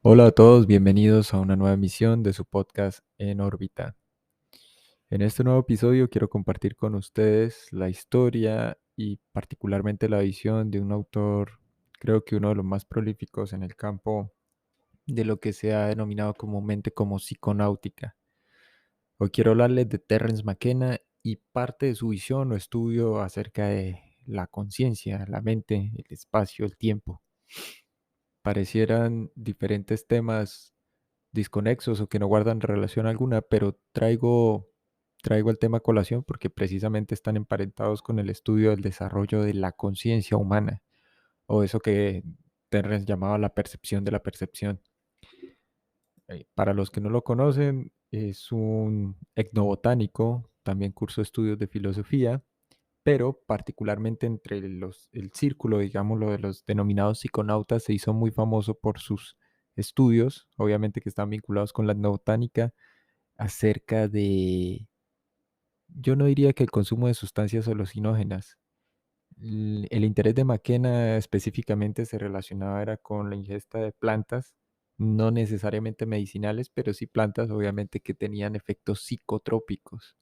Hola a todos, bienvenidos a una nueva emisión de su podcast En órbita. En este nuevo episodio quiero compartir con ustedes la historia y particularmente la visión de un autor, creo que uno de los más prolíficos en el campo de lo que se ha denominado comúnmente como psiconáutica. Hoy quiero hablarles de Terence McKenna y parte de su visión o estudio acerca de la conciencia, la mente, el espacio, el tiempo. Parecieran diferentes temas disconexos o que no guardan relación alguna, pero traigo el tema a colación porque precisamente están emparentados con el estudio del desarrollo de la conciencia humana, o eso que Terrence llamaba la percepción de la percepción. Para los que no lo conocen, es un etnobotánico, también cursó estudios de filosofía, pero particularmente entre el círculo, digámoslo, de los denominados psiconautas, se hizo muy famoso por sus estudios, obviamente que están vinculados con la etnobotánica, acerca de, yo no diría que el consumo de sustancias alucinógenas. El interés de McKenna específicamente se relacionaba era con la ingesta de plantas, no necesariamente medicinales, pero sí plantas, obviamente, que tenían efectos psicotrópicos.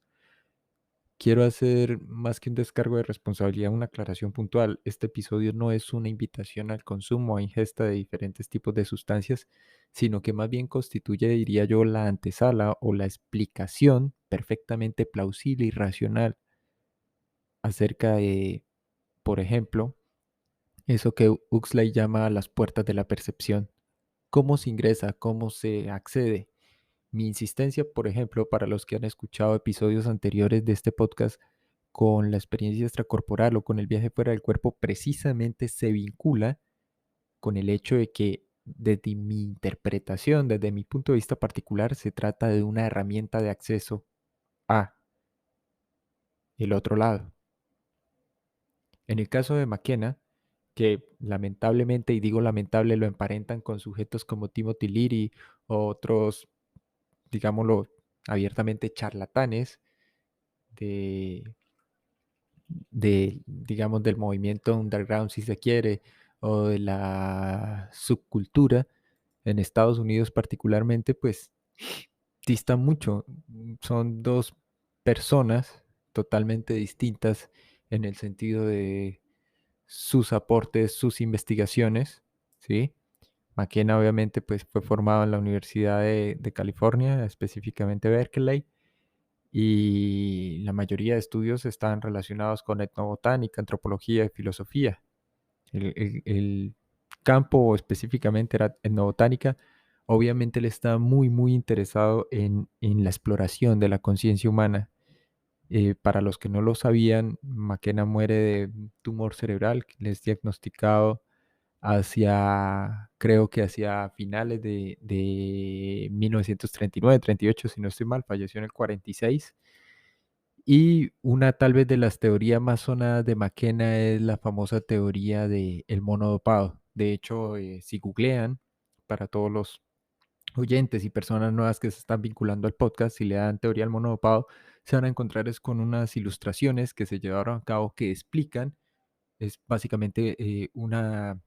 Quiero hacer más que un descargo de responsabilidad, una aclaración puntual. Este episodio no es una invitación al consumo o ingesta de diferentes tipos de sustancias, sino que más bien constituye, diría yo, la antesala o la explicación perfectamente plausible y racional acerca de, por ejemplo, eso que Huxley llama las puertas de la percepción. ¿Cómo se ingresa? ¿Cómo se accede? Mi insistencia, por ejemplo, para los que han escuchado episodios anteriores de este podcast, con la experiencia extracorporal o con el viaje fuera del cuerpo, precisamente se vincula con el hecho de que desde mi interpretación, desde mi punto de vista particular, se trata de una herramienta de acceso a el otro lado. En el caso de McKenna, que lamentablemente, y digo lamentable, lo emparentan con sujetos como Timothy Leary o otros, digámoslo abiertamente, charlatanes de digamos, del movimiento underground, si se quiere, o de la subcultura en Estados Unidos particularmente, pues dista mucho. Son dos personas totalmente distintas en el sentido de sus aportes, sus investigaciones, ¿sí? McKenna obviamente pues fue formado en la Universidad de California, específicamente Berkeley, y la mayoría de estudios están relacionados con etnobotánica, antropología y filosofía. El campo específicamente era etnobotánica. Obviamente él está muy interesado en la exploración de la conciencia humana. Para los que no lo sabían, McKenna muere de un tumor cerebral que le es diagnosticado creo que hacia finales de 1939, 38, si no estoy mal, falleció en el 46. Y una tal vez de las teorías más sonadas de McKenna es la famosa teoría del mono dopado. De hecho, si googlean, para todos los oyentes y personas nuevas que se están vinculando al podcast, si le dan teoría al mono dopado, se van a encontrar es con unas ilustraciones que se llevaron a cabo que explican, es básicamente una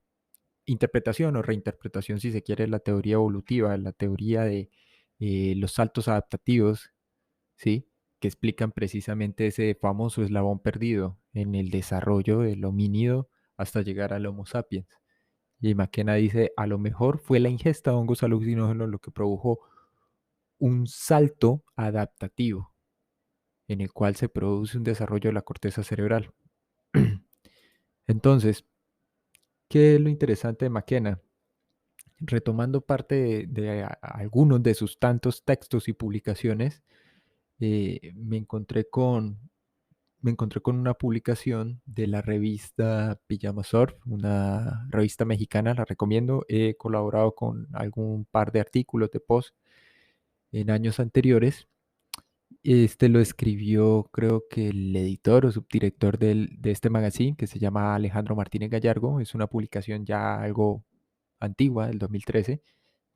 interpretación o reinterpretación, si se quiere, la teoría evolutiva, la teoría de los saltos adaptativos, ¿sí? Que explican precisamente ese famoso eslabón perdido en el desarrollo del homínido hasta llegar al Homo sapiens. Y McKenna dice, a lo mejor fue la ingesta de hongos alucinógenos lo que produjo un salto adaptativo en el cual se produce un desarrollo de la corteza cerebral. Entonces, ¿qué es lo interesante de McKenna? Retomando parte de algunos de sus tantos textos y publicaciones, me encontré con una publicación de la revista Pijama Surf, una revista mexicana, la recomiendo. He colaborado con algún par de artículos de post en años anteriores. Este lo escribió, creo que el editor o subdirector de este magazine, que se llama Alejandro Martínez Gallardo. Es una publicación ya algo antigua, del 2013,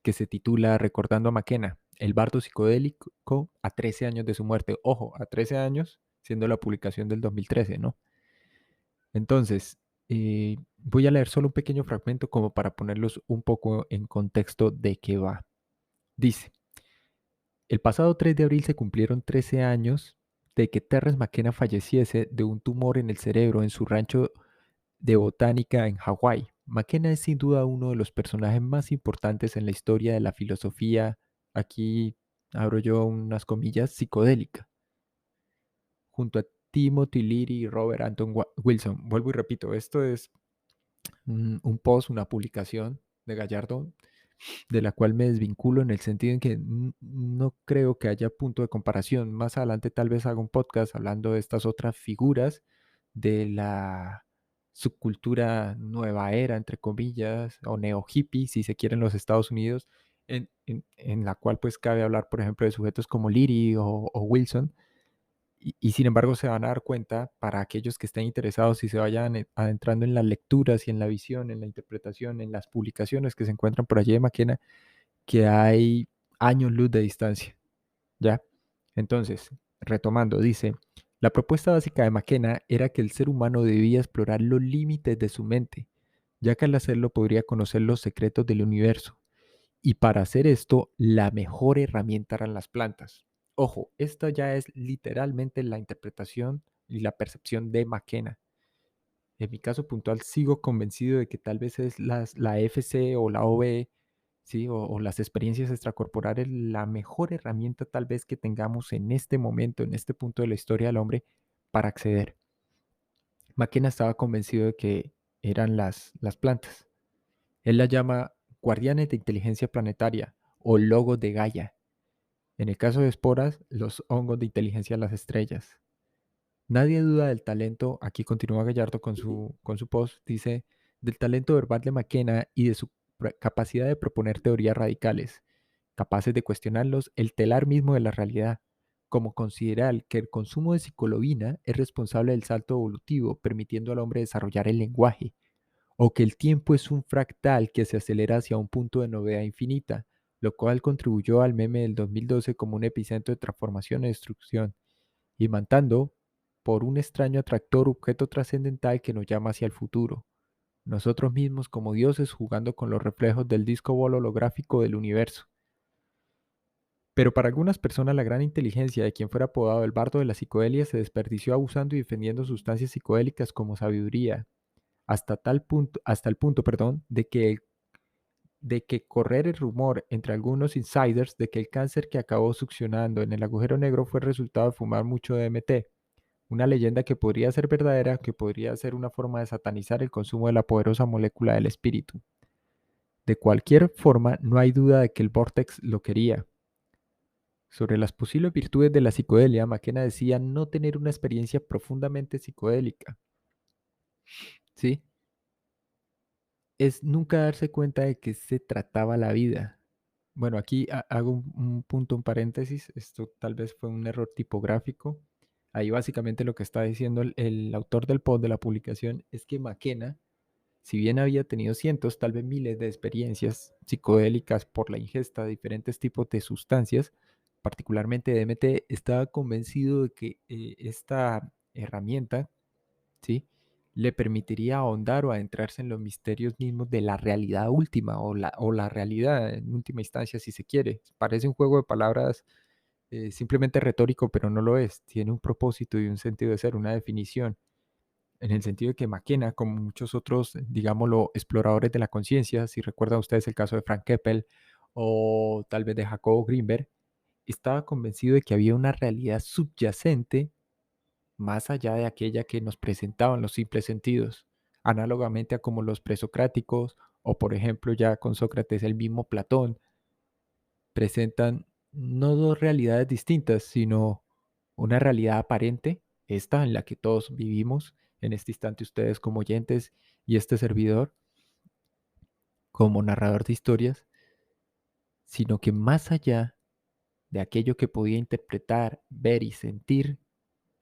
que se titula Recordando a McKenna, el bardo psicodélico a 13 años de su muerte. Ojo, a 13 años, siendo la publicación del 2013, ¿no? Entonces, Voy a leer solo un pequeño fragmento como para ponerlos un poco en contexto de qué va. Dice, el pasado 3 de abril se cumplieron 13 años de que Terrence McKenna falleciese de un tumor en el cerebro en su rancho de botánica en Hawái. McKenna es sin duda uno de los personajes más importantes en la historia de la filosofía, aquí abro yo unas comillas, psicodélica, junto a Timothy Leary y Robert Anton Wilson. Vuelvo y repito, esto es un post, una publicación de Gallardo, de la cual me desvinculo en el sentido en que no creo que haya punto de comparación. Más adelante tal vez haga un podcast hablando de estas otras figuras de la subcultura nueva era, entre comillas, o neo hippie, si se quiere, en los Estados Unidos, en la cual pues cabe hablar, por ejemplo, de sujetos como Leary o Wilson, y sin embargo se van a dar cuenta, para aquellos que estén interesados y se vayan adentrando en las lecturas y en la visión, en la interpretación, en las publicaciones que se encuentran por allí de McKenna, que hay años luz de distancia, ¿ya? Entonces, retomando, dice, la propuesta básica de McKenna era que el ser humano debía explorar los límites de su mente, ya que al hacerlo podría conocer los secretos del universo. Y para hacer esto, la mejor herramienta eran las plantas. Ojo, esta ya es literalmente la interpretación y la percepción de McKenna. En mi caso puntual sigo convencido de que tal vez es la FC o la OB, ¿sí? O las experiencias extracorporales la mejor herramienta tal vez que tengamos en este momento, en este punto de la historia del hombre, para acceder. McKenna estaba convencido de que eran las plantas. Él las llama guardianes de inteligencia planetaria o logos de Gaia. En el caso de esporas, los hongos de inteligencia de las estrellas. Nadie duda del talento, aquí continúa Gallardo con su post, dice, del talento verbal de McKenna y de su capacidad de proponer teorías radicales, capaces de cuestionarlos el telar mismo de la realidad, como considerar que el consumo de psicolobina es responsable del salto evolutivo, permitiendo al hombre desarrollar el lenguaje, o que el tiempo es un fractal que se acelera hacia un punto de novedad infinita, lo cual contribuyó al meme del 2012 como un epicentro de transformación y destrucción, y mantando por un extraño atractor objeto trascendental que nos llama hacia el futuro, nosotros mismos como dioses jugando con los reflejos del disco bolo holográfico del universo. Pero para algunas personas la gran inteligencia de quien fuera apodado el bardo de la psicodelia se desperdició abusando y defendiendo sustancias psicodélicas como sabiduría, hasta el punto, perdón, de que correr el rumor entre algunos insiders de que el cáncer que acabó succionando en el agujero negro fue el resultado de fumar mucho DMT, una leyenda que podría ser verdadera, que podría ser una forma de satanizar el consumo de la poderosa molécula del espíritu. De cualquier forma, no hay duda de que el Vortex lo quería. Sobre las posibles virtudes de la psicodelia, McKenna decía no tener una experiencia profundamente psicodélica, ¿sí? Es nunca darse cuenta de que se trataba la vida. Bueno, aquí hago un punto, un paréntesis, esto tal vez fue un error tipográfico. Ahí básicamente lo que está diciendo el autor del post de la publicación es que McKenna, si bien había tenido cientos, tal vez miles de experiencias psicodélicas por la ingesta de diferentes tipos de sustancias, particularmente DMT, estaba convencido de que esta herramienta, ¿sí?, le permitiría ahondar o adentrarse en los misterios mismos de la realidad última o la realidad en última instancia, si se quiere. Parece un juego de palabras simplemente retórico, pero no lo es. Tiene un propósito y un sentido de ser, una definición, en el sentido de que McKenna, como muchos otros, digámoslo, exploradores de la conciencia, si recuerdan ustedes el caso de Frank Keppel o tal vez de Jacobo Greenberg, estaba convencido de que había una realidad subyacente más allá de aquella que nos presentaban los simples sentidos, análogamente a como los presocráticos o por ejemplo ya con Sócrates el mismo Platón presentan no dos realidades distintas, sino una realidad aparente, esta en la que todos vivimos en este instante ustedes como oyentes y este servidor como narrador de historias, sino que más allá de aquello que podía interpretar, ver y sentir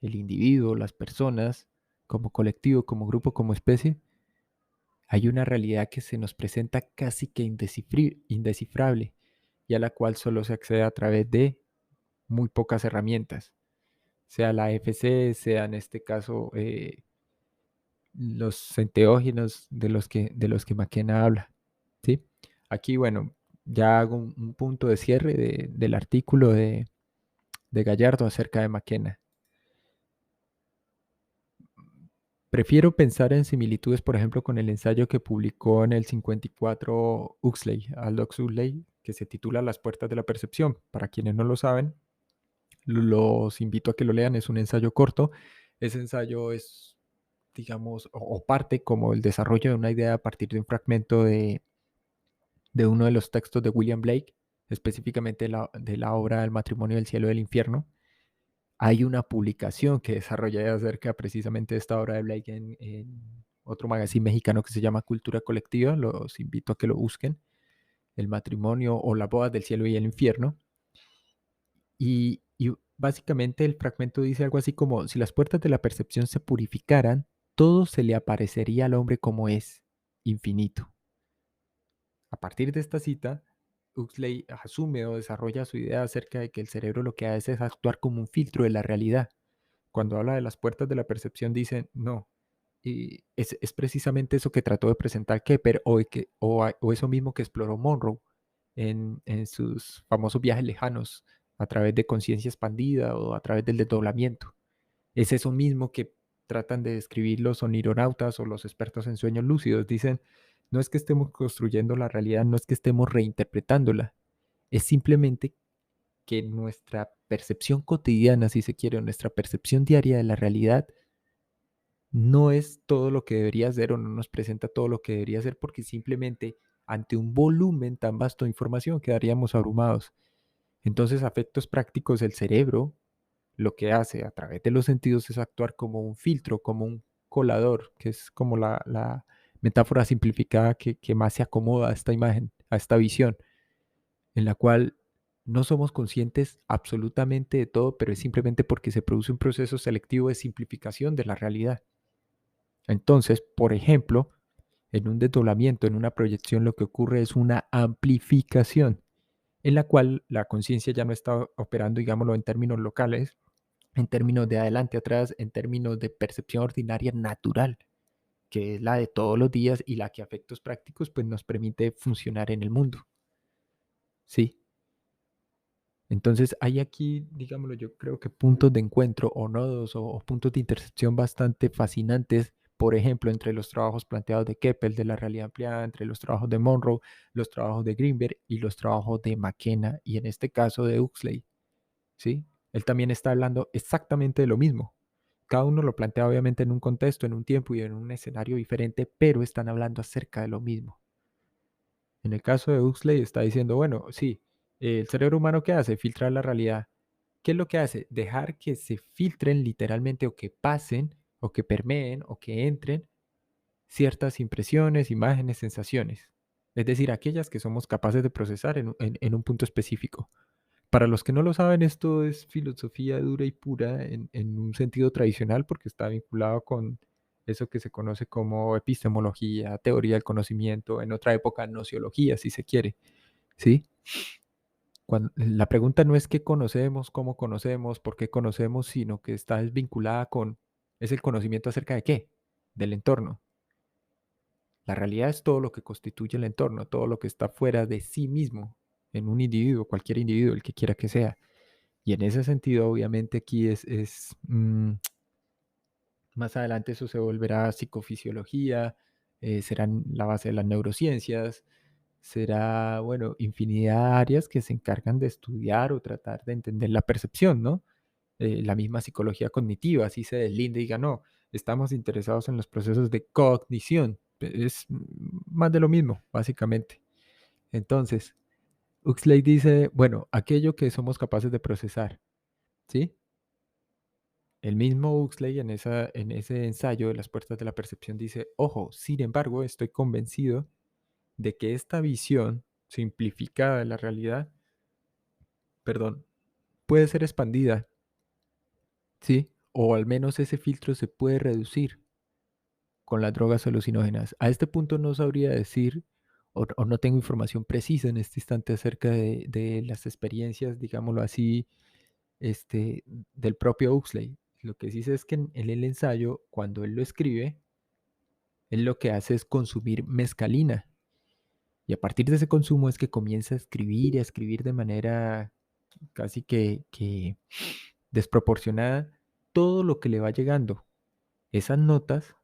el individuo, las personas, como colectivo, como grupo, como especie, hay una realidad que se nos presenta casi que indescifrable y a la cual solo se accede a través de muy pocas herramientas, sea la FC, sea en este caso los enteógenos de los que McKenna habla, ¿sí? Aquí, bueno, ya hago un punto de cierre del artículo de Gallardo acerca de McKenna. Prefiero pensar en similitudes, por ejemplo, con el ensayo que publicó en el 54 Huxley, Aldous Huxley, que se titula Las puertas de la percepción. Para quienes no lo saben, los invito a que lo lean. Es un ensayo corto. Ese ensayo es, digamos, o parte como el desarrollo de una idea a partir de un fragmento de uno de los textos de William Blake, específicamente de la obra El matrimonio del cielo y del infierno. Hay una publicación que desarrollé acerca precisamente de esta obra de Blake en otro magazine mexicano que se llama Cultura Colectiva. Los invito a que lo busquen. El matrimonio o la boda del cielo y el infierno. Y básicamente el fragmento dice algo así como, si las puertas de la percepción se purificaran, todo se le aparecería al hombre como es, infinito. A partir de esta cita, Huxley asume o desarrolla su idea acerca de que el cerebro lo que hace es actuar como un filtro de la realidad. Cuando habla de las puertas de la percepción, dice, no, y es precisamente eso que trató de presentar Kepler o eso mismo que exploró Monroe en sus famosos viajes lejanos a través de conciencia expandida o a través del desdoblamiento. Es eso mismo que tratan de describir los onironautas o los expertos en sueños lúcidos. Dicen, no es que estemos construyendo la realidad, no es que estemos reinterpretándola, es simplemente que nuestra percepción cotidiana, si se quiere, o nuestra percepción diaria de la realidad no es todo lo que debería ser o no nos presenta todo lo que debería ser porque simplemente ante un volumen tan vasto de información quedaríamos abrumados. Entonces, a efectos prácticos, el cerebro lo que hace a través de los sentidos es actuar como un filtro, como un colador, que es como la metáfora simplificada que más se acomoda a esta imagen, a esta visión, en la cual no somos conscientes absolutamente de todo, pero es simplemente porque se produce un proceso selectivo de simplificación de la realidad. Entonces, por ejemplo, en un desdoblamiento, en una proyección, lo que ocurre es una amplificación, en la cual la conciencia ya no está operando, digámoslo, en términos locales, en términos de adelante, atrás, en términos de percepción ordinaria natural, que es la de todos los días y la que a efectos prácticos pues, nos permite funcionar en el mundo. ¿Sí? Entonces hay aquí, digámoslo, yo creo que puntos de encuentro o nodos o puntos de intersección bastante fascinantes, por ejemplo, entre los trabajos planteados de Keppel de la realidad ampliada, entre los trabajos de Monroe, los trabajos de Greenberg y los trabajos de McKenna y en este caso de Huxley, ¿sí? Él también está hablando exactamente de lo mismo. Cada uno lo plantea obviamente en un contexto, en un tiempo y en un escenario diferente, pero están hablando acerca de lo mismo. En el caso de Huxley está diciendo, bueno, sí, el cerebro humano ¿qué hace? Filtrar la realidad. ¿Qué es lo que hace? Dejar que se filtren literalmente o que pasen o que permeen o que entren ciertas impresiones, imágenes, sensaciones. Es decir, aquellas que somos capaces de procesar en un punto específico. Para los que no lo saben, esto es filosofía dura y pura en un sentido tradicional porque está vinculado con eso que se conoce como epistemología, teoría del conocimiento, en otra época nociología, si se quiere, ¿sí? La pregunta no es qué conocemos, cómo conocemos, por qué conocemos, sino que está desvinculada con, ¿es el conocimiento acerca de qué? Del entorno. La realidad es todo lo que constituye el entorno, todo lo que está fuera de sí mismo, en un individuo, cualquier individuo, el que quiera que sea. Y en ese sentido, obviamente, aquí más adelante eso se volverá psicofisiología, será la base de las neurociencias, será, bueno, infinidad de áreas que se encargan de estudiar o tratar de entender la percepción, ¿no? La misma psicología cognitiva, así se deslinde y diga, no, estamos interesados en los procesos de cognición. Es más de lo mismo, básicamente. Entonces, Huxley dice, bueno, aquello que somos capaces de procesar, ¿sí? El mismo Huxley en ese ensayo de las puertas de la percepción dice, ojo, sin embargo, estoy convencido de que esta visión simplificada de la realidad, perdón, puede ser expandida, ¿sí? O al menos ese filtro se puede reducir con las drogas alucinógenas. A este punto no sabría decir o no tengo información precisa en este instante acerca de las experiencias, digámoslo así, del propio Huxley. Lo que sí sé es que en el ensayo, cuando él lo escribe, Él lo que hace es consumir mescalina. Y a partir de ese consumo es que comienza a escribir y a escribir de manera casi que desproporcionada todo lo que le va llegando. Esas notas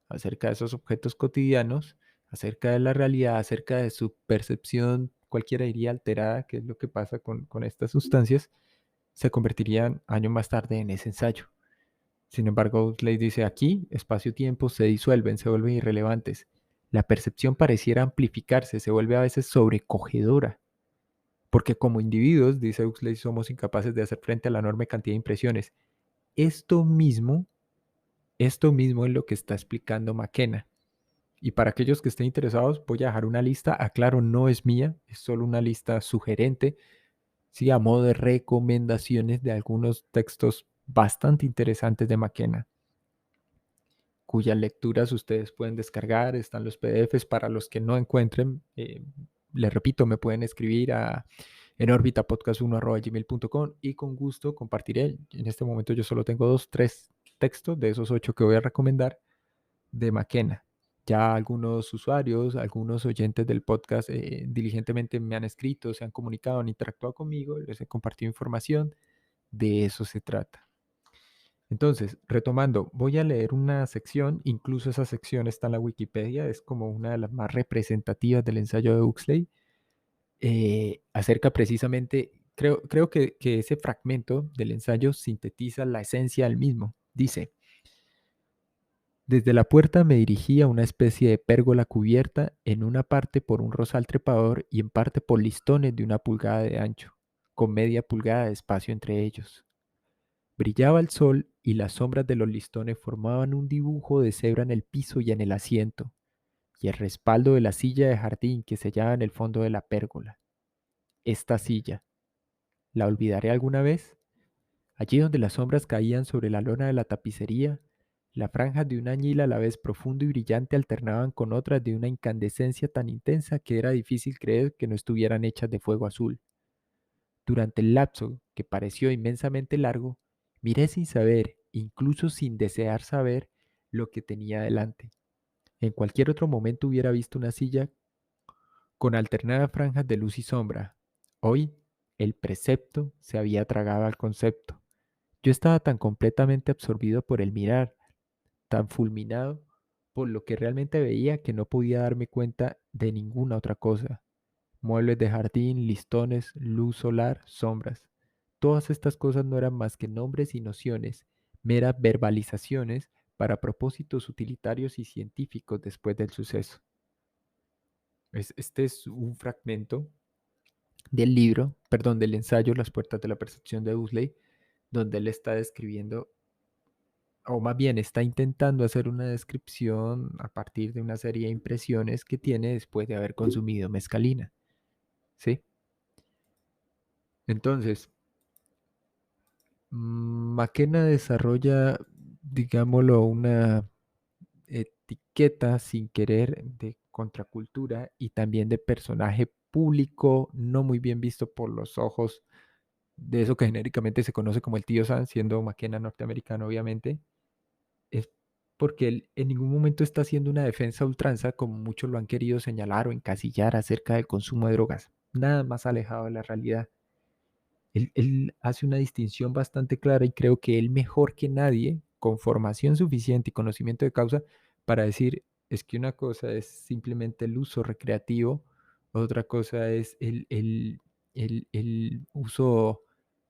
acerca de esos objetos cotidianos, acerca de la realidad, acerca de su percepción, cualquiera diría alterada, que es lo que pasa con estas sustancias, se convertirían años más tarde en ese ensayo. Sin embargo, Huxley dice aquí, espacio-tiempo se disuelven, se vuelven irrelevantes. La percepción pareciera amplificarse, se vuelve a veces sobrecogedora, porque como individuos, dice Huxley, somos incapaces de hacer frente a la enorme cantidad de impresiones. Esto mismo, esto mismo es lo que está explicando McKenna. Y para aquellos que estén interesados, voy a dejar una lista. Aclaro, no es mía, es solo una lista sugerente, sí, a modo de recomendaciones de algunos textos bastante interesantes de McKenna, cuyas lecturas ustedes pueden descargar. Están los PDFs para los que no encuentren. Les repito, me pueden escribir en orbitapodcast1@gmail.com y con gusto compartiré. En este momento yo solo tengo 3 textos de esos 8 que voy a recomendar de McKenna. Ya algunos usuarios, algunos oyentes del podcast diligentemente me han escrito, se han comunicado, han interactuado conmigo, les he compartido información. De eso se trata. Entonces, retomando, voy a leer una sección, incluso esa sección está en la Wikipedia, es como una de las más representativas del ensayo de Huxley, acerca precisamente, creo que ese fragmento del ensayo sintetiza la esencia del mismo. Dice: desde la puerta me dirigí a una especie de pérgola cubierta en una parte por un rosal trepador y en parte por listones de 1 pulgada de ancho, con media pulgada de espacio entre ellos. Brillaba el sol y las sombras de los listones formaban un dibujo de cebra en el piso y en el asiento, y el respaldo de la silla de jardín que se hallaba en el fondo de la pérgola. Esta silla, ¿la olvidaré alguna vez? Allí donde las sombras caían sobre la lona de la tapicería, las franjas de un añil a la vez profundo y brillante alternaban con otras de una incandescencia tan intensa que era difícil creer que no estuvieran hechas de fuego azul. Durante el lapso, que pareció inmensamente largo, miré sin saber, incluso sin desear saber, lo que tenía delante. En cualquier otro momento hubiera visto una silla con alternadas franjas de luz y sombra. Hoy, el precepto se había tragado al concepto. Yo estaba tan completamente absorbido por el mirar, tan fulminado por lo que realmente veía, que no podía darme cuenta de ninguna otra cosa. Muebles de jardín, listones, luz solar, sombras. Todas estas cosas no eran más que nombres y nociones, meras verbalizaciones para propósitos utilitarios y científicos después del suceso. Este es un fragmento del libro, perdón, del ensayo Las puertas de la percepción de Huxley, donde él está describiendo, o más bien está intentando hacer una descripción a partir de una serie de impresiones que tiene después de haber consumido mescalina, ¿sí? Entonces, McKenna desarrolla, digámoslo, una etiqueta sin querer de contracultura y también de personaje público no muy bien visto por los ojos de eso que genéricamente se conoce como el tío Sam, siendo McKenna norteamericano, obviamente. Es porque él en ningún momento está haciendo una defensa a ultranza, como muchos lo han querido señalar o encasillar acerca del consumo de drogas. Nada más alejado de la realidad. Él hace una distinción bastante clara y creo que él mejor que nadie, con formación suficiente y conocimiento de causa, para decir, es que una cosa es simplemente el uso recreativo, otra cosa es el uso,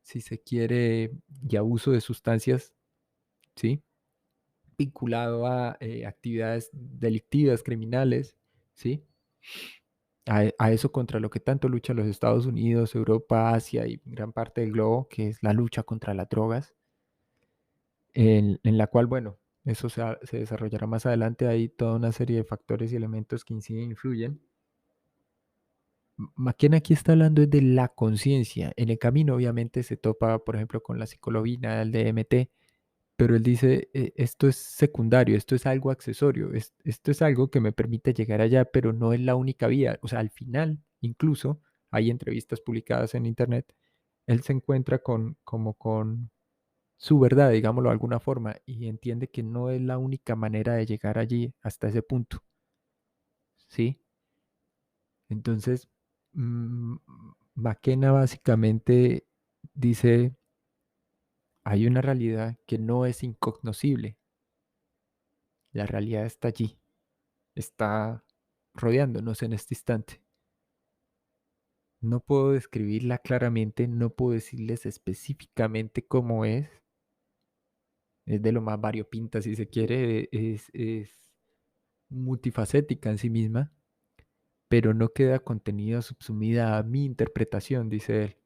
si se quiere, y abuso de sustancias, ¿sí? Vinculado a actividades delictivas, criminales, ¿sí? A eso contra lo que tanto luchan los Estados Unidos, Europa, Asia y gran parte del globo, que es la lucha contra las drogas, en la cual, bueno, eso se desarrollará más adelante. Hay toda una serie de factores y elementos que inciden e influyen. McKenna aquí está hablando de la conciencia. En el camino, obviamente, se topa, por ejemplo, con la psicología, el DMT, pero él dice, esto es secundario, esto es algo accesorio, esto es algo que me permite llegar allá, pero no es la única vía. O sea, al final, incluso, hay entrevistas publicadas en internet, él se encuentra como con su verdad, digámoslo de alguna forma, y entiende que no es la única manera de llegar allí hasta ese punto, ¿sí? Entonces, mm, McKenna básicamente dice, hay una realidad que no es incognoscible, la realidad está allí, está rodeándonos en este instante. No puedo describirla claramente, no puedo decirles específicamente cómo es de lo más variopinta si se quiere, es multifacética en sí misma, pero no queda contenida subsumida a mi interpretación, dice él.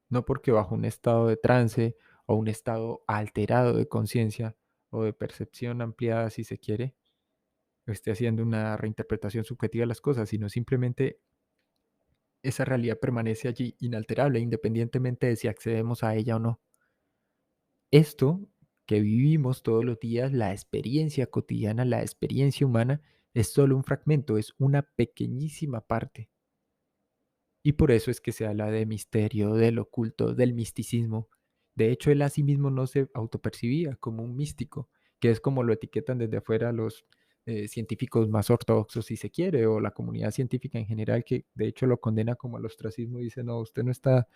No porque bajo un estado de trance o un estado alterado de conciencia o de percepción ampliada, si se quiere, esté haciendo una reinterpretación subjetiva de las cosas, sino simplemente esa realidad permanece allí inalterable, independientemente de si accedemos a ella o no. Esto que vivimos todos los días, la experiencia cotidiana, la experiencia humana, es solo un fragmento, es una pequeñísima parte. Y por eso es que se habla de misterio, del oculto, del misticismo. De hecho, él a sí mismo no se autopercibía como un místico, que es como lo etiquetan desde afuera los científicos más ortodoxos, si se quiere, o la comunidad científica en general, que de hecho lo condena como al ostracismo y dice, no, usted no está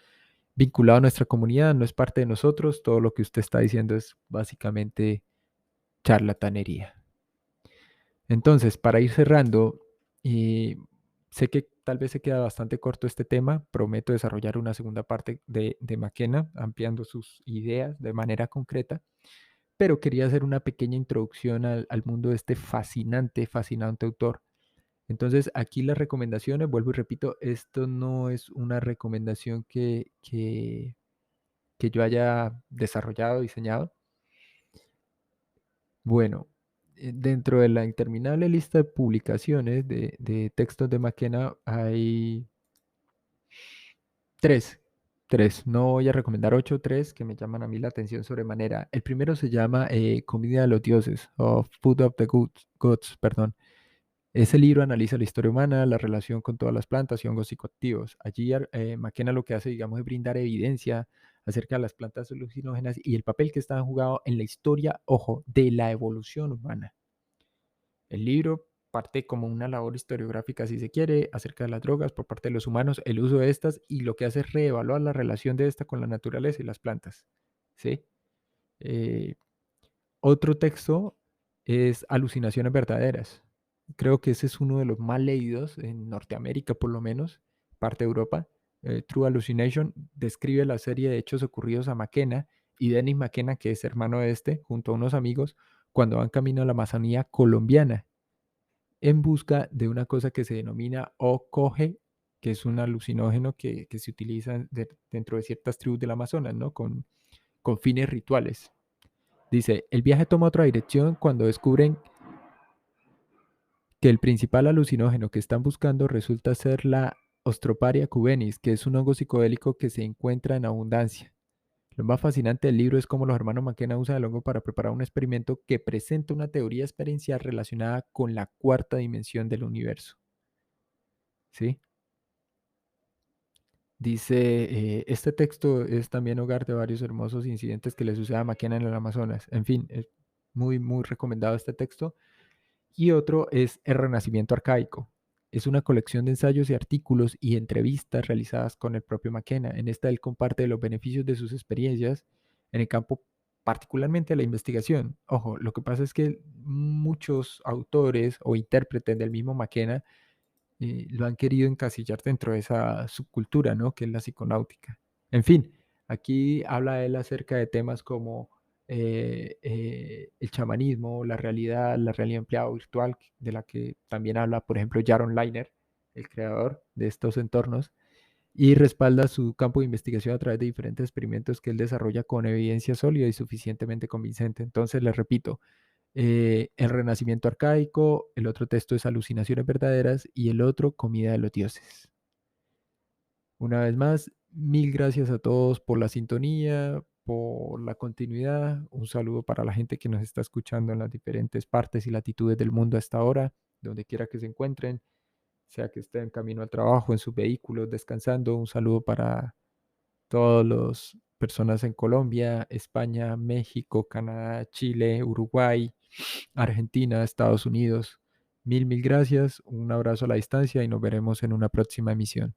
vinculado a nuestra comunidad, no es parte de nosotros, todo lo que usted está diciendo es básicamente charlatanería. Entonces, para ir cerrando, y sé que tal vez se queda bastante corto este tema, prometo desarrollar una segunda parte de McKenna, ampliando sus ideas de manera concreta, pero quería hacer una pequeña introducción al mundo de este fascinante, fascinante autor. Entonces, aquí las recomendaciones, vuelvo y repito, esto no es una recomendación que yo haya desarrollado, diseñado. Bueno, dentro de la interminable lista de publicaciones de textos de McKenna hay tres, tres. No voy a recomendar ocho, tres que me llaman a mí la atención sobremanera. El primero se llama Comida de los Dioses, o Food of the Gods, perdón. Ese libro analiza la historia humana, la relación con todas las plantas y hongos psicoactivos. Allí McKenna lo que hace, digamos, es brindar evidencia acerca de las plantas alucinógenas y el papel que están jugado en la historia, ojo, de la evolución humana. El libro parte como una labor historiográfica, si se quiere, acerca de las drogas por parte de los humanos, el uso de estas y lo que hace es reevaluar la relación de esta con la naturaleza y las plantas. ¿Sí? Eh, Otro texto es Alucinaciones verdaderas. Creo que ese es uno de los más leídos en Norteamérica, por lo menos, parte de Europa. True Hallucination describe la serie de hechos ocurridos a McKenna y Dennis McKenna, que es hermano de este, junto a unos amigos, cuando van camino a la Amazonía colombiana en busca de una cosa que se denomina OCOGE, que es un alucinógeno que se utiliza dentro de ciertas tribus del Amazonas, ¿no? Con fines rituales. Dice, el viaje toma otra dirección cuando descubren que el principal alucinógeno que están buscando resulta ser la Ostroparia cubenis, que es un hongo psicodélico que se encuentra en abundancia. Lo más fascinante del libro es cómo los hermanos McKenna usan el hongo para preparar un experimento que presenta una teoría experiencial relacionada con la cuarta dimensión del universo. ¿Sí? Dice, este texto es también hogar de varios hermosos incidentes que le sucede a McKenna en el Amazonas. En fin, es muy, muy recomendado este texto. Y otro es El Renacimiento Arcaico. Es una colección de ensayos y artículos y entrevistas realizadas con el propio McKenna. En esta él comparte los beneficios de sus experiencias en el campo, particularmente de la investigación. Ojo, lo que pasa es que muchos autores o intérpretes del mismo McKenna lo han querido encasillar dentro de esa subcultura, ¿no? Que es la psiconáutica. En fin, aquí habla él acerca de temas como el chamanismo, la realidad empleada virtual, de la que también habla, por ejemplo, Jaron Lanier, el creador de estos entornos, y respalda su campo de investigación a través de diferentes experimentos que él desarrolla con evidencia sólida y suficientemente convincente. Entonces, les repito, el Renacimiento arcaico, el otro texto es Alucinaciones verdaderas y el otro Comida de los dioses. Una vez más, mil gracias a todos por la sintonía, por la continuidad. Un saludo para la gente que nos está escuchando en las diferentes partes y latitudes del mundo hasta ahora, donde quiera que se encuentren, sea que estén en camino al trabajo, en sus vehículos, descansando. Un saludo para todos los personas en Colombia, España, México, Canadá, Chile, Uruguay, Argentina, Estados Unidos. Mil, mil gracias, un abrazo a la distancia y nos veremos en una próxima emisión.